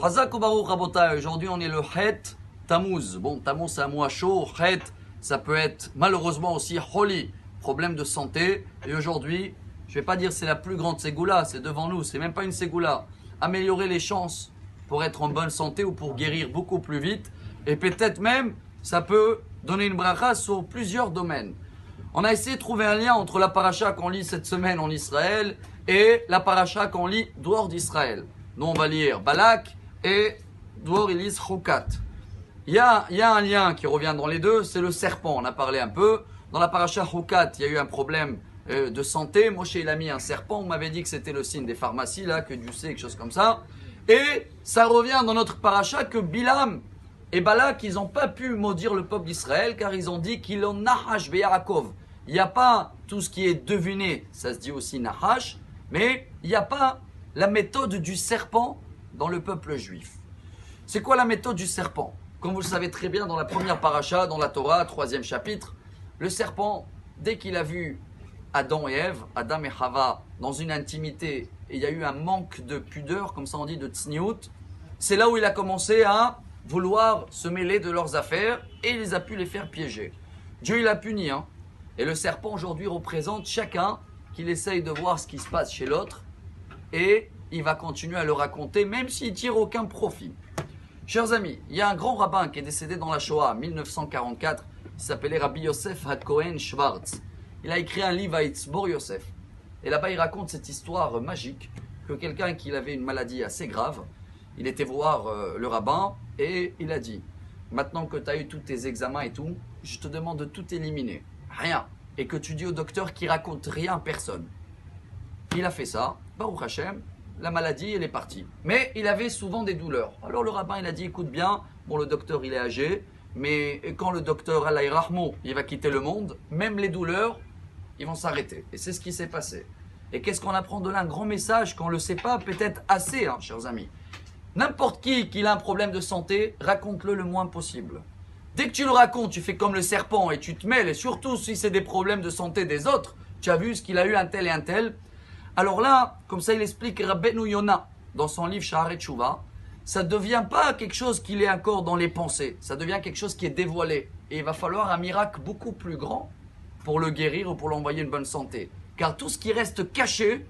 Hazak ou Baruch Rabotai, aujourd'hui on est le Het Tammuz. Bon, Tammuz c'est un mois chaud, Het ça peut être malheureusement aussi Holi, problème de santé. Et aujourd'hui, je ne vais pas dire c'est la plus grande ségoula, c'est devant nous, c'est même pas une ségoula. Améliorer les chances pour être en bonne santé ou pour guérir beaucoup plus vite. Et peut-être même, ça peut donner une bracha sur plusieurs domaines. On a essayé de trouver un lien entre la paracha qu'on lit cette semaine en Israël et la paracha qu'on lit dehors d'Israël. Nous on va lire Balak et dehors ils lisent Chokat. Il y a un lien qui revient dans les deux, c'est le serpent, on a parlé un peu. Dans la paracha Chokat, il y a eu un problème de santé. Moshe il a mis un serpent, on m'avait dit que c'était le signe des pharmacies, là, que Dieu sait, quelque chose comme ça. Et ça revient dans notre paracha que Bilam et Balak, ils n'ont pas pu maudire le peuple d'Israël car ils ont dit qu'il en Nahash Be'Yarakov. Il n'y a pas tout ce qui est deviné, ça se dit aussi Nahash, mais il n'y a pas la méthode du serpent dans le peuple juif. C'est quoi la méthode du serpent? Comme vous le savez très bien dans la première paracha, dans la Torah, 3e chapitre, le serpent, dès qu'il a vu Adam et Ève, Adam et Chava, dans une intimité, et il y a eu un manque de pudeur, comme ça on dit, de tsniout, c'est là où il a commencé à vouloir se mêler de leurs affaires, et il a pu les faire piéger. Dieu il a puni, hein. Et le serpent aujourd'hui représente chacun qu'il essaye de voir ce qui se passe chez l'autre, et il va continuer à le raconter, même s'il tire aucun profit. Chers amis, il y a un grand rabbin qui est décédé dans la Shoah en 1944, il s'appelait Rabbi Yosef HaKohen Schwartz. Il a écrit un livre à Itzbor Yosef. Et là-bas, il raconte cette histoire magique que quelqu'un qui avait une maladie assez grave, il était voir le rabbin et il a dit « Maintenant que tu as eu tous tes examens et tout, je te demande de tout éliminer. Rien. Et que tu dis au docteur qu'il raconte rien à personne. » Il a fait ça. Baruch Hashem, la maladie, elle est partie. Mais il avait souvent des douleurs. Alors le rabbin, il a dit « Écoute bien, bon le docteur, il est âgé, mais quand le docteur Allah Rahmo, il va quitter le monde, même les douleurs, ils vont s'arrêter. » Et c'est ce qui s'est passé. Et qu'est-ce qu'on apprend de là? Un grand message qu'on ne le sait pas, peut-être assez, hein, chers amis. N'importe qui a un problème de santé, raconte-le le moins possible. Dès que tu le racontes, tu fais comme le serpent et tu te mêles, et surtout si c'est des problèmes de santé des autres, tu as vu ce qu'il a eu un tel et un tel. Alors là, comme ça il explique Rabbeinu Yona dans son livre Shaharet Tshuva, ça ne devient pas quelque chose qui est encore dans les pensées, ça devient quelque chose qui est dévoilé. Et il va falloir un miracle beaucoup plus grand pour le guérir ou pour l'envoyer une bonne santé. Car tout ce qui reste caché,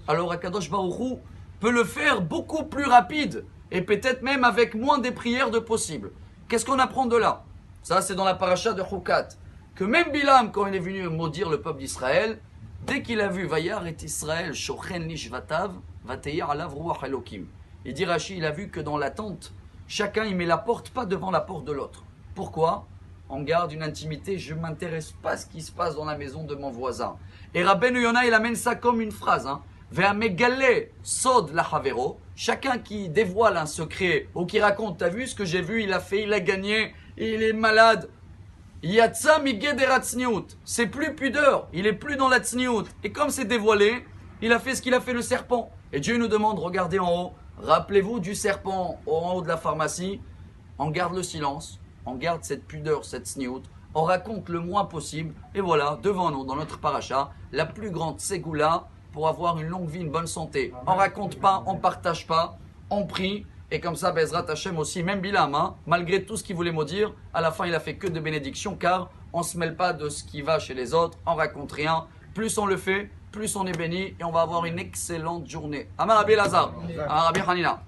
alors Akadosh Baruch Hu peut le faire beaucoup plus rapide et peut-être même avec moins des prières de possible. Qu'est-ce qu'on apprend de là? Ça c'est dans la paracha de Chokat. Que même Bilam, quand il est venu maudire le peuple d'Israël, dès qu'il a vu Vayar et Israël, Shochen Lishvatav, Vateyar Alav Ruach Elokim. Il dit Rashi, il a vu que dans la tente, chacun il met la porte pas devant la porte de l'autre. Pourquoi? On garde une intimité, je ne m'intéresse pas à ce qui se passe dans la maison de mon voisin. Et Rabbeinu Yona, il amène ça comme une phrase. Ve'amegale sod la havero. Chacun qui dévoile un secret ou qui raconte, t'as vu ce que j'ai vu, il a fait, il a gagné, il est malade. Yatsa migedera tsniout. C'est plus pudeur, il est plus dans la tsniout. Et comme c'est dévoilé, il a fait ce qu'il a fait le serpent. Et Dieu nous demande, regardez en haut, rappelez-vous du serpent en haut de la pharmacie, on garde le silence. On garde cette pudeur, cette sniout, on raconte le moins possible, et voilà, devant nous, dans notre paracha, la plus grande ségoula pour avoir une longue vie, une bonne santé. On raconte pas, on partage pas, on prie, et comme ça, Bezrat Hashem aussi, même Bilam, malgré tout ce qu'il voulait maudire, à la fin, il a fait que de bénédictions, car on se mêle pas de ce qui va chez les autres, on raconte rien, plus on le fait, plus on est béni, et on va avoir une excellente journée. Amar Rabbi Elazar, Amar Rabbi Hanina.